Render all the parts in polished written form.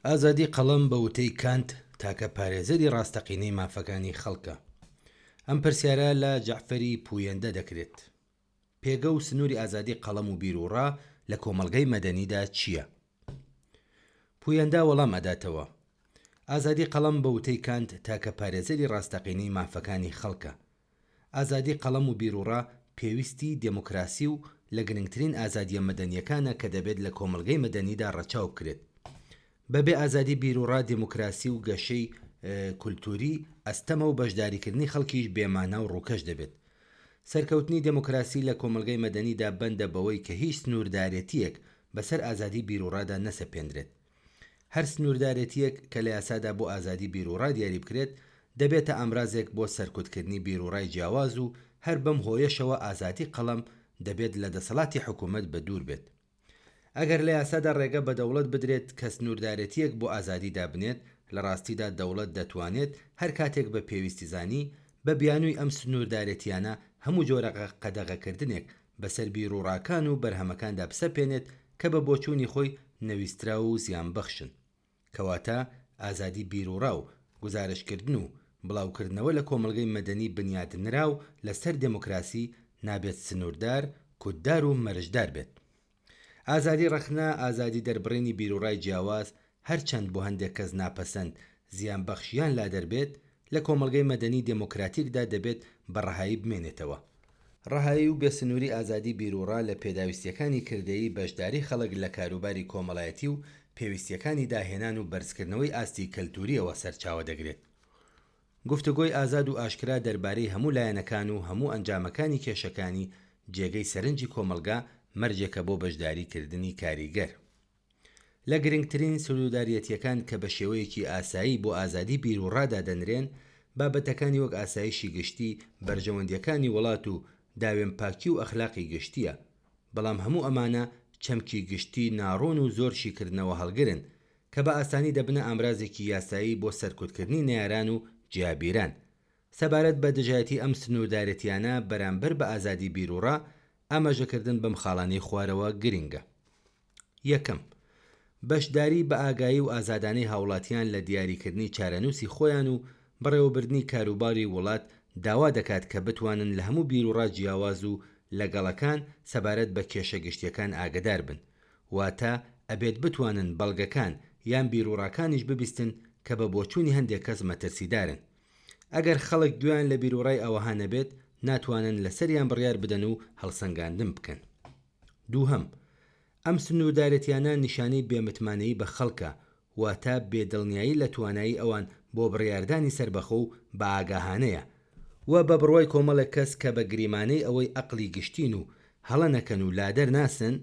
ئازادی قەڵەم بە وتەی کانت تاکە پارێزەری ڕاستەقینەی مافەکانی خەڵکە. ئەم پرسیارە لە جەعفەری پوویەندە دەکرێت. پێگە و سنووری ئازادی قەڵەم و بیرروڕا لە کۆمەڵگەی مەدەنیدا چییە؟ پوویەندە وەڵام ئەداتەوە. ئازادی قەڵەم بە وتەی کانت تاکە پارێزەری ڕاستەقینەی مافەکانی خەڵکە. ئازادی قەڵەم و بیرروڕا پێویستی دموکراسی و لە گرنگترین ئازادیە مەدەنیەکانە کە دەبێت لە کۆمەڵگەی مەدەنیدا ڕەچاو بکرێت. بەبێ ئازادی بیرروڕا دموکراسی و گەشەی کولتوری ئەستەمە و بەشداریکردنی خەڵکیش بێمانە و ڕووکەش دەبێت. سەرکەوتنی دموکراسی لە کۆمەڵگەی مەدەنیدا بەندە بەوەی کە هیچ سنووردارێتیەک بەسەر ئازادی بیرروڕادا نەسەپێندرێت. هەر سنووردارێتیەک کە لە یاسادا بۆ ئازادی بیرروڕا دیاری بکرێت دەبێتە ئامرازێک بۆ سەرکوتکردنی بیرروڕای جیاواز و هەر بەم هۆیەشەوە ئازادی قەڵەم دەبێت لە دەسەڵاتی حکوومەت بە دوور بێت. ئەگەر لە یاسادا ڕێگە بە دەوڵەت بدرێت کە سنووردارەتیەک بۆ ئازادی دابنێت، لە ڕاستیدا دەوڵەت دەتوانێت هەر کاتێک بە پێویستیزانی بە بیانووی ئەم سنووردارەتیانە هەموو جۆرە قەدەغەکردنێک بەسەر بیرروڕاکان و بەرهەمەکاندا بسەپێنێت کە بە بۆچوونی خۆی نەویسترا و زیان بەخشن. کەواتە ئازادی بیرروڕا و گزارشکردن و بڵاوکردنەوە لە کۆمەڵگەی مەدەنی بنیادنرا و لەسەر دموکراسی نابێت سنووردار، کوددار و مەرجدار بێت. ئازادی ڕەخنا، ئازادی دەربڕینی بیرروڕای جیاواز هەرچەند بۆ هەندێک کەس ناپەسەند زیان بەخشیان لا دەربێت، لە کۆمەڵگەی مەدەنی دموکراتیکدا دەبێت بە ڕەهایی بمێنێتەوە. ڕەهایی و بێسنووری ئازادی بیرروڕا لە پێداویستیەکانی کردەیی بەشداری خەڵک لە کاروباری کۆمەڵایەتی و پێویستیەکانی داهێنان و بەرزکردنەوەی ئاستی کەلتوریەوە سەرچاوە دەگرێت. گفتوگۆی ئازاد و ئاشکرا دەربارەی هەموو لایەنەکان و هەموو ئەنجامەکانی کێشەکانی جێگەی سەرنجی کۆمەلگا مەرجێکە بۆ بەشداریکردنی کاریگەر. لە گرنگترین سنوورداریەتیەکان کە بە شێوەیەکی ئاسایی بۆ ئازادی بیرروڕادا دەنرێن، بابەتەکانی وەک ئاسایشی گشتی، بەرژەوەندیەکانی وڵات و داوێن پاکی و ئەخلاقی گشتیە. بەڵام هەموو ئەمانە چەمکی گشتی ناڕۆن و زۆرشی کردنەوە هەڵگرن کە بە ئاسانی دەبنە ئامرازێکی یاسایی بۆ سەرکوتکردنی نەیاران و جیابیران. سەبارەت بە دژایەتی ئەم سنووردارەتیانە بەرامبەر بە ئازادی بیرروڕا ئاماژەکردن بەم خاڵانەی خوارەوە گرنگە. یەکەم، بەشداری بە ئاگایی و ئازادانەی هاوڵاتیان لە دیاریکردنی چارەنووسی خۆیان و بەڕێوەبردنی کاروباری وڵات داوا دەکات کە بتوانن لە هەموو بیرروڕا جیاواز و لەگەڵەکان سەبارەت بە کێشە گشتیەکان ئاگدار بن، واتە ئەبێت بتوانن بەڵگەکان یان بیرروڕاکانیش ببیستن کە بە بۆچوونی هەندێک کەس مەترسیدارن. ئەگەر خەڵک دویان لە بیرروڕای ئەوەها نەبێت، ناتوانن لەسەریان بڕیار بدەن و هەڵسەنگاندن بکەن. دووهەم، ئەم سنووردارەتیانە نیشانەی بێمتمانەیی بە خەڵکە، واتە بێدڵنیایی لە توانایی ئەوان بۆ بڕیاردانی سەربەخۆ و بە ئاگاهانەیە و بە بڕوای کۆمەڵێک کەس کە بە گریمانەی ئەوەی ئەقلی گشتین و هەڵە نەکەن و لادەر ناسن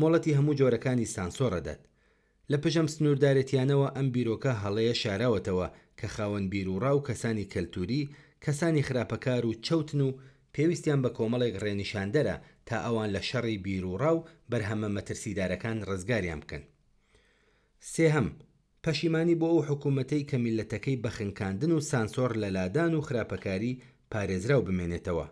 مۆڵەتی هەموو جۆرەکانی سانسۆڕەدات. لە پشەم سنووردارەتیانەوە ئەم بیرۆکە هەڵەیە شاراوەتەوە کە خاوەن بیرروڕا و کەسانی کەلتوری، کەسانی خراپەکار و چەوتن و پێویستیان بە کۆمەڵێک ڕێنیشاندەرە تا ئەوان لە شەڕی بیرروڕا و بەرهەمە مەترسیدارەکان ڕزگاریان بکەن. سێهەم، پەشیمانی بۆ ئەو حکوومەتەی کە میلەتەکەی بە خنکاندن و سانسۆر لە لادان و خراپەکاری پارێزراو بمێنێتەوە.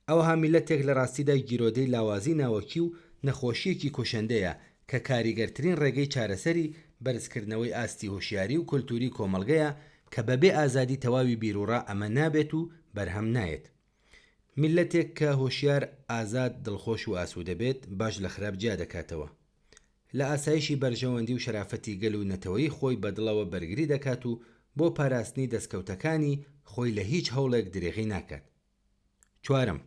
ئەوەها میلەتێک لە ڕاستیدا گیرۆدەی لاوازی ناوەکی و نەخۆشیەکی کوشندەیە کە کاریگەرترین ڕێگەی چارەسەری بەرزکردنەوەی ئاستی هوشیاری و کولتوری کۆمەڵگەیە کە بەبێ ئازادی تەواوی بیرروڕا ئەمە نابێت و بەرهەم نایێت. میلەتێک کە هۆشیار، ئازاد، دڵخۆش و ئاسوودە بێت باش لە خراپ جیا دەکاتەوە. لە ئاسایشی بەرژەوەندی و شەرافەتی گەل و نەتەوەی خۆی بەدڵەوە بەرگری دەکات و بۆ پاراستنی دەستکەوتەکانی خۆی لە هیچ هەوڵێک درێغی ناکات. چوارەم،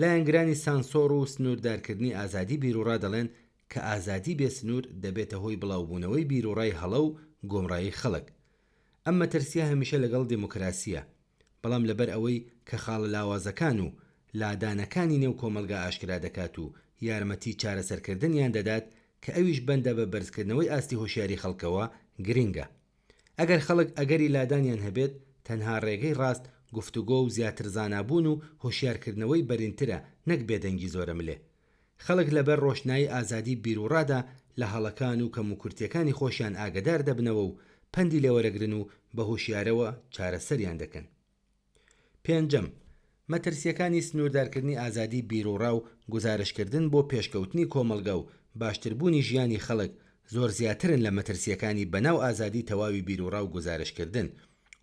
لایەنگرانی سانسۆر و سنووردارکردنی ئازادی بیرروڕا دەڵێن کە ئازادی بێ سنوور دەبێتە هۆی بڵاوبوونەوەی بیرروڕای هەڵە و گۆمڕایی خەڵک. ئەم مەترسیە هەمیشە لەگەڵ دموکراسیە، بەڵام لەبەر ئەوەی کە خاڵە لاوازەکان و لادانەکانی نێو کۆمەلگا ئاشکرا دەکات و یارمەتی چارەسەرکردنیان دەدات کە ئەویش بەندە بە بەرزکردنەوەی ئاستی هۆشیاری خەڵکەوە گرنگە. ئەگەر خەڵک ئەگەری لادانیان هەبێت، تەنها ڕێگەی ڕاست گفتوگۆ و زیاتر زانابوون و هۆشیارکردنەوەی بەرینترە، نەک بێدەنگی زۆرە ملێ. خەڵک لەبەر ڕۆشنایی ئازادی بیرروڕادا لە هەڵەکان و کەموکورتیەکانی خۆشیان ئاگدار دەبنەوە و پەندی لێوەرەگرن و بە هۆشیارەوە چارەسەریان دەکەن. پێنجەم، مەترسیەکانی سنووردارکردنی ئازادی بیرروڕا و گزارشکردن بۆ پێشکەوتنی کۆمەلگا و باشتربوونی ژیانی خەڵک زۆر زیاترن لە مەترسیەکانی بەناو ئازادی تەواوی بیرروڕا و گزارشکردن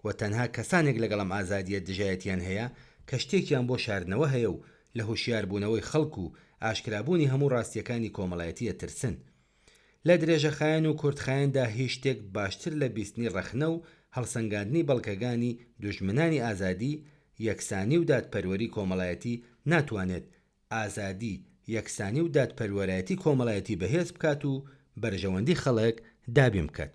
و تەنها کەسانێک لەگەڵم ئازادیە دژایەتیان هەیە کە شتێکیان بۆ شاردنەوە هەیە و لە هوشیاربوونەوەی خەڵک و ئاشکرابوونی هەموو ڕاستیەکانی کۆمەڵایەتیە ترسن. لە درێژەخایەن و کورتخایەندا هیچ شتێک باشتر لە بیستنی ڕەخنە و هەڵسەنگاندنی بەڵکەگانی دوژمنانی ئازادی، یەکسانی و دادپەروەری کۆمەڵایەتی ناتوانێت ئازادی، یەکسانی و دادپەروەرایەتی کۆمەڵایەتی بەهێز بکات و بەرژەوەندی خەڵک دابین بکات.